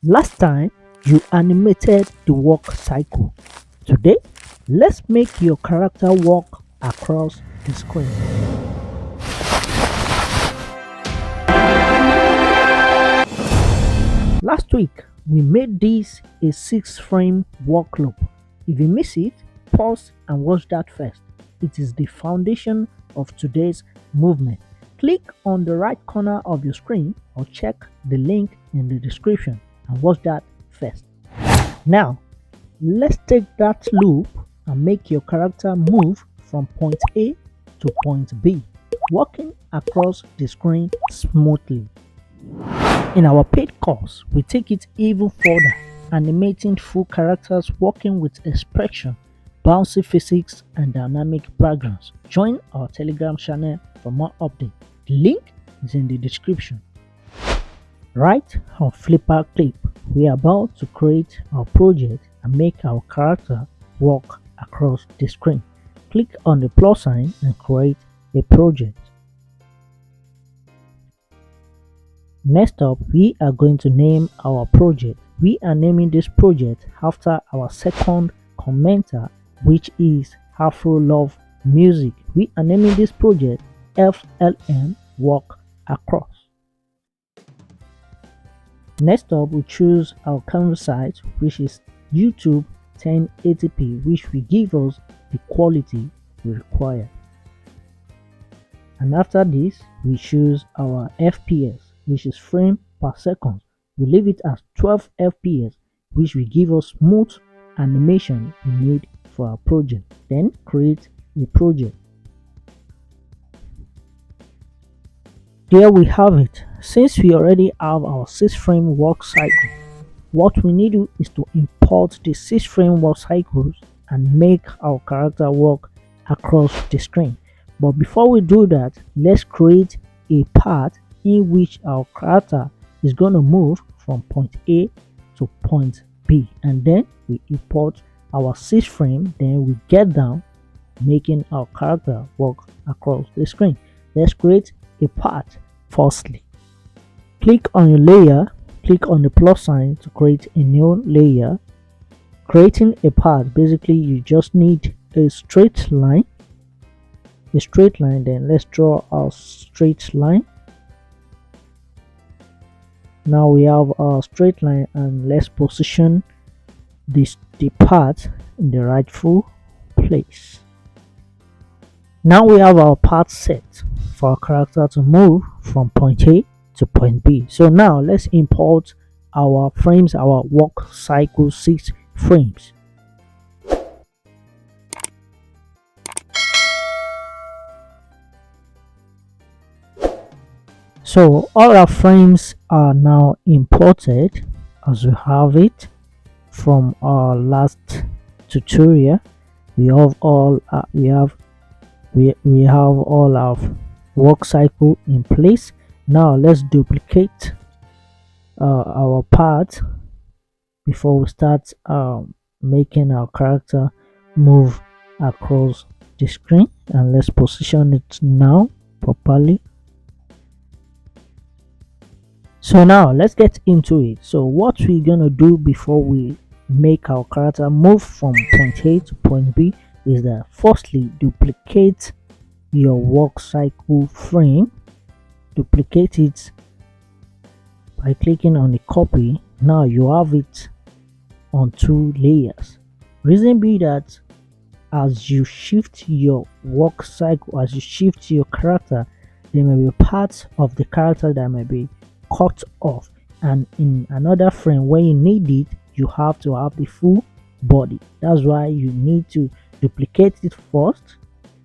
Last time you animated the walk cycle. Today, let's make your character walk across the screen. Last week, we made this a 6-frame walk loop. If you miss it, pause and watch that first. It is the foundation of today's movement. Click on the right corner of your screen or check the link in the description and watch that first. Now, let's take that loop and make your character move from point A to point B, walking across the screen smoothly. In our paid course, we take it even further, animating full characters walking with expression, bouncy physics, and dynamic backgrounds. Join our Telegram channel for more updates. The link is in the description. Right on Flipaclip, we are about to create our project and make our character walk across the screen. Click on the plus sign and create a project. Next up, we are going to name our project. We are naming this project after our second commenter, which is Afro Love Music. We are naming this project FLM Walk Across. Next up, we choose our canvas size, which is YouTube 1080p, which will give us the quality we require. And after this, we choose our FPS, which is frame per second. We leave it as 12 FPS, which will give us smooth animation we need for our project. Then create a project. There we have it. Since we already have our 6-frame walk cycle, what we need to do is to import the 6-frame walk cycles and make our character walk across the screen. But before we do that, let's create a path in which our character is going to move from point A to point B, and then we import our 6-frame, then we get down, making our character walk across the screen. Let's create a path. Firstly, click on your layer, click on the plus sign to create a new layer. Creating a path, basically you just need a straight line. Then let's draw our straight line. Now we have our straight line, and let's position the path in the rightful place. Now we have our path set for our character to move from point A to point B. So now let's import our frames, our walk cycle 6 frames. So all our frames are now imported as we have it from our last tutorial. We have all our walk cycle in place. Now let's duplicate our path before we start making our character move across the screen, and let's position it now properly. So now let's get into it. So what we're gonna do before we make our character move from point A to point B is that firstly, duplicate your walk cycle frame. Duplicate it by clicking on the copy. Now you have it on 2 layers. Reason be that as you shift your walk cycle, as you shift your character, there may be parts of the character that may be cut off, and in another frame when you need it, you have to have the full body. That's why you need to duplicate it first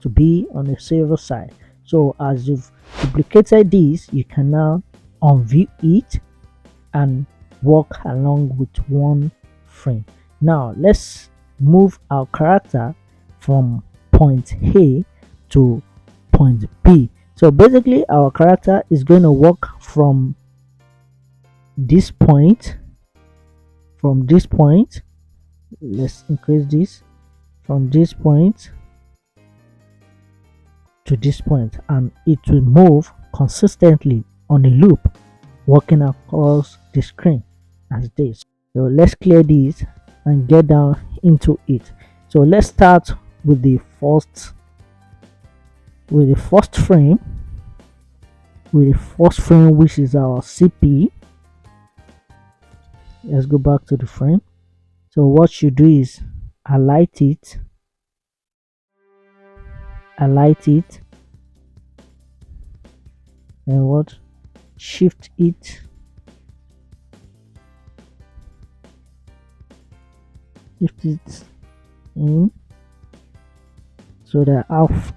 to be on the safer side. So as you've duplicated this, you can now unview it and walk along with one frame. Now let's move our character from point A to point B. So basically our character is going to walk from this point, let's increase this, from this point to this point, and it will move consistently on a loop walking across the screen. as this. So let's clear this and get down into it. So let's start with the first frame, which is our CP. Let's go back to the frame. So what you do is highlight it, and what, shift it, in, so that half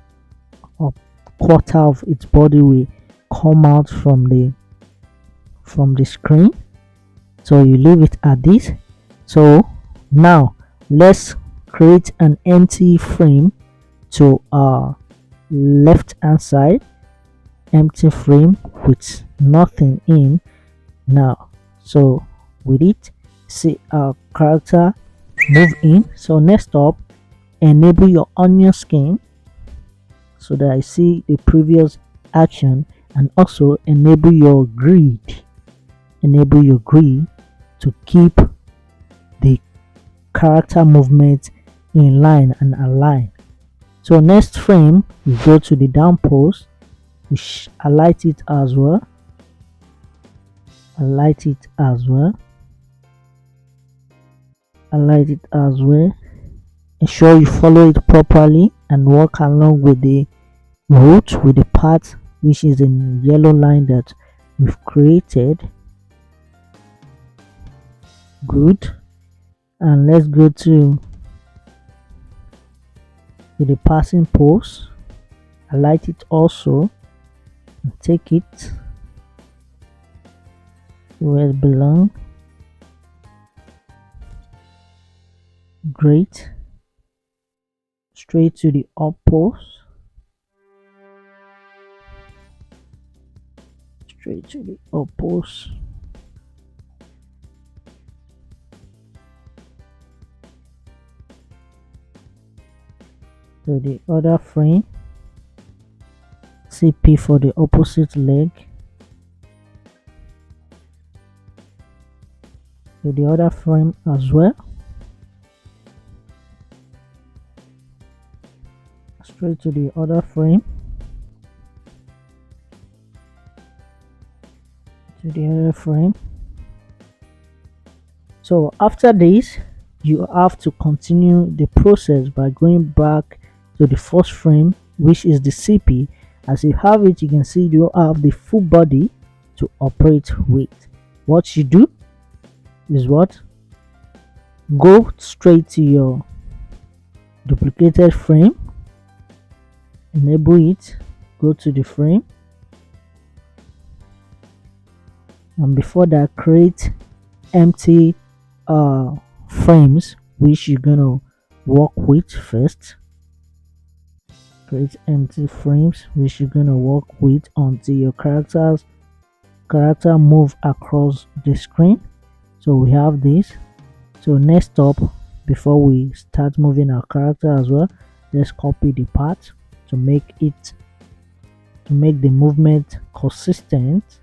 or quarter of its body will come out from the screen. So you leave it at this. So now let's create an empty frame to our left hand side, empty frame with nothing in now. So with it, see our character move in. So next up, enable your onion skin so that I see the previous action, and also enable your grid to keep the character movement in line and aligned. So next frame, we go to the down pose, we highlight it as well, ensure you follow it properly and walk along with the root, with the part which is in yellow line that we've created. Good. And let's go to the passing pose, highlight it also, and take it where it belongs. Great. Straight to the up pose, to the other frame, CP for the opposite leg, to the other frame as well, straight to the other frame, So after this, you have to continue the process by going back to the first frame, which is the CP. As you have it, you can see you have the full body to operate with. What you do is what? Go straight to your duplicated frame, enable it, go to the frame, and before that, create empty frames which you're gonna work with first. Create empty frames which you're gonna work with until your character move across the screen. So we have this. So next up, before we start moving our character as well, let's copy the part to make the movement consistent.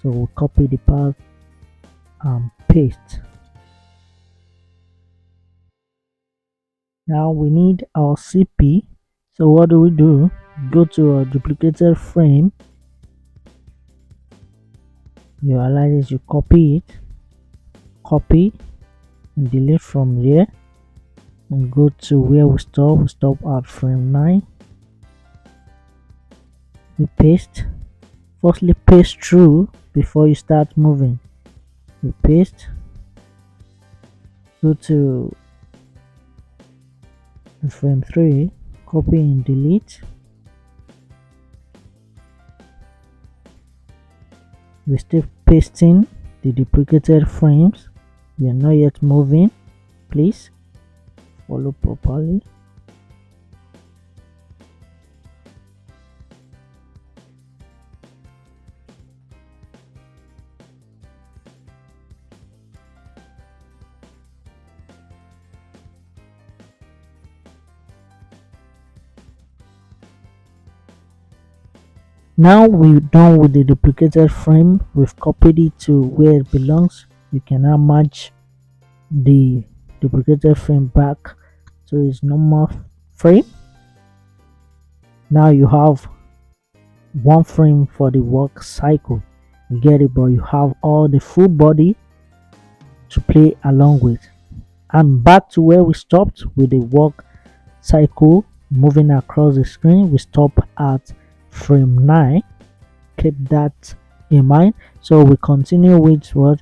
So we'll copy the part and paste. Now we need our CP. So what do? Go to our duplicated frame, you highlight it, you copy and delete from there, and go to where we stop at frame 9. You paste. Firstly, paste through before you start moving. You paste, go to frame 3, copy and delete. We're still pasting the duplicated frames. We are not yet moving. Please follow properly. Now we're done with the duplicated frame. We've copied it to where it belongs. You can now match the duplicated frame back to its normal frame. Now you have one frame for the work cycle. You get it, but you have all the full body to play along with. And back to where we stopped with the work cycle moving across the screen. We stop at frame 9. Keep that in mind. So we continue with what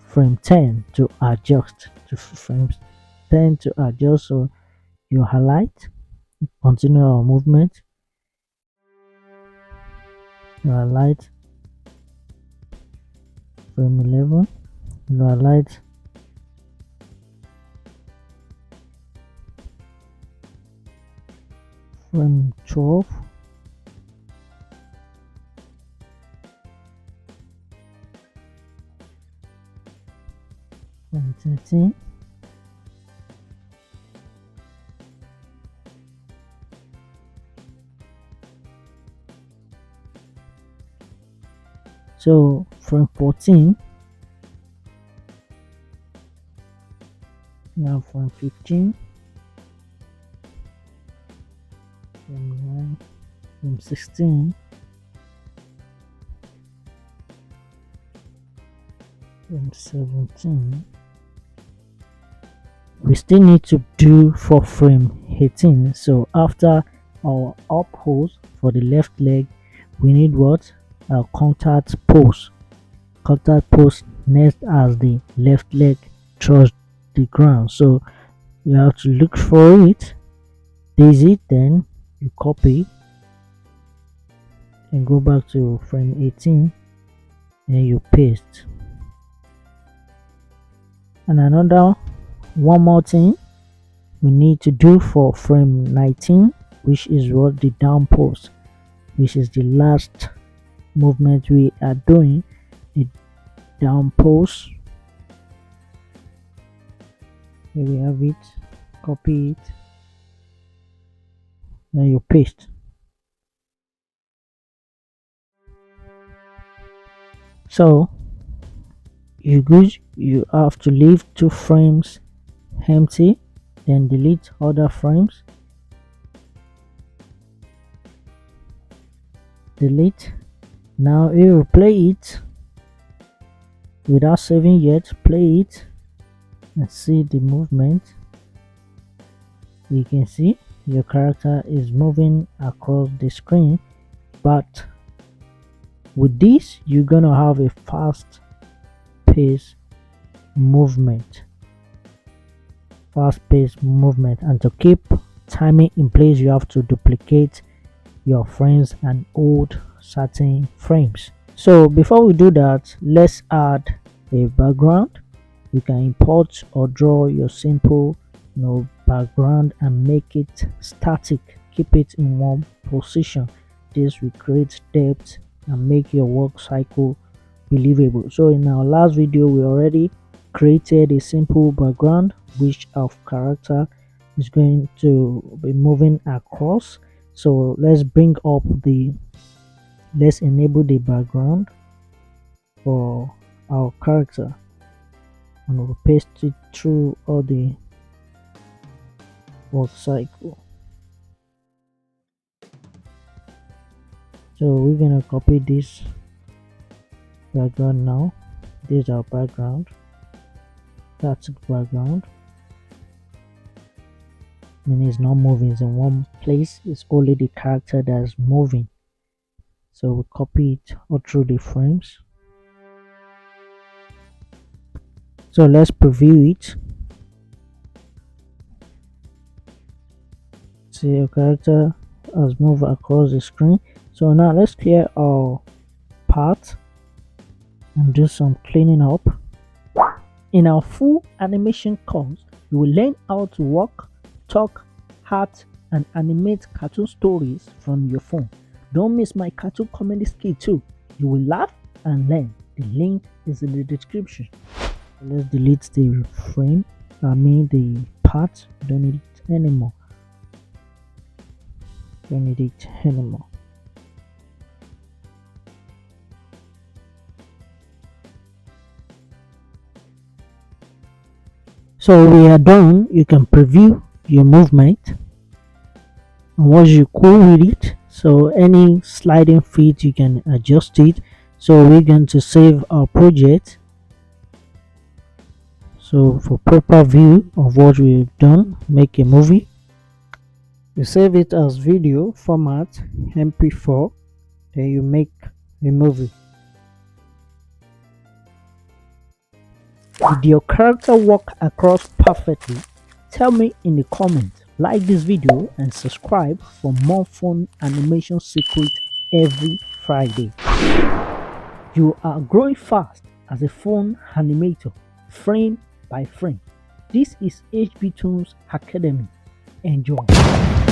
frame 10 to adjust to frames 10 to adjust. So you highlight, continue our movement, you highlight frame 11, you highlight frame 12, frame 13, so frame 14, now frame 15, frame 9, frame 16, frame 17. We still need to do for frame 18. So after our up pose for the left leg, we need what? A contact pose. Contact pose next as the left leg touches the ground. So you have to look for it. This it, then you copy and go back to frame 18 and you paste. And one more thing we need to do for frame 19, which is what the down pose, which is the last movement we are doing, the down pose. Here we have it, copy it, then you paste. So you have to leave 2 frames empty, then delete other frames, delete. Now you will play it without saving yet, play it and see the movement. You can see your character is moving across the screen, but with this you're gonna have a fast paced movement, and to keep timing in place you have to duplicate your frames and hold certain frames. So before we do that, let's add a background. You can import or draw your simple background and make it static, keep it in one position. This will create depth and make your work cycle believable. So in our last video we already created a simple background which our character is going to be moving across. So let's enable the background for our character and we'll paste it through all the work cycle. So we're gonna copy this background now. This is our background, static background, meaning it's not moving, it's in one place, it's only the character that's moving. So we copy it all through the frames. So let's preview it. See, your character has moved across the screen. So now let's clear our path and do some cleaning up. In our full animation course, you will learn how to walk, talk, act, and animate cartoon stories from your phone. Don't miss my cartoon comedy skill too. You will laugh and learn. The link is in the description. Let's delete the frame. The part. Don't need it anymore. So we are done. You can preview your movement, and once you cool with it, so any sliding feet you can adjust it. So we're going to save our project. So for proper view of what we've done, make a movie. You save it as video format mp4, then you make a movie. Did your character work across perfectly? Tell me in the comments. Like this video and subscribe for more fun animation secrets every Friday. You are growing fast as a phone animator, frame by frame. This is HBToonzAcademy. Enjoy.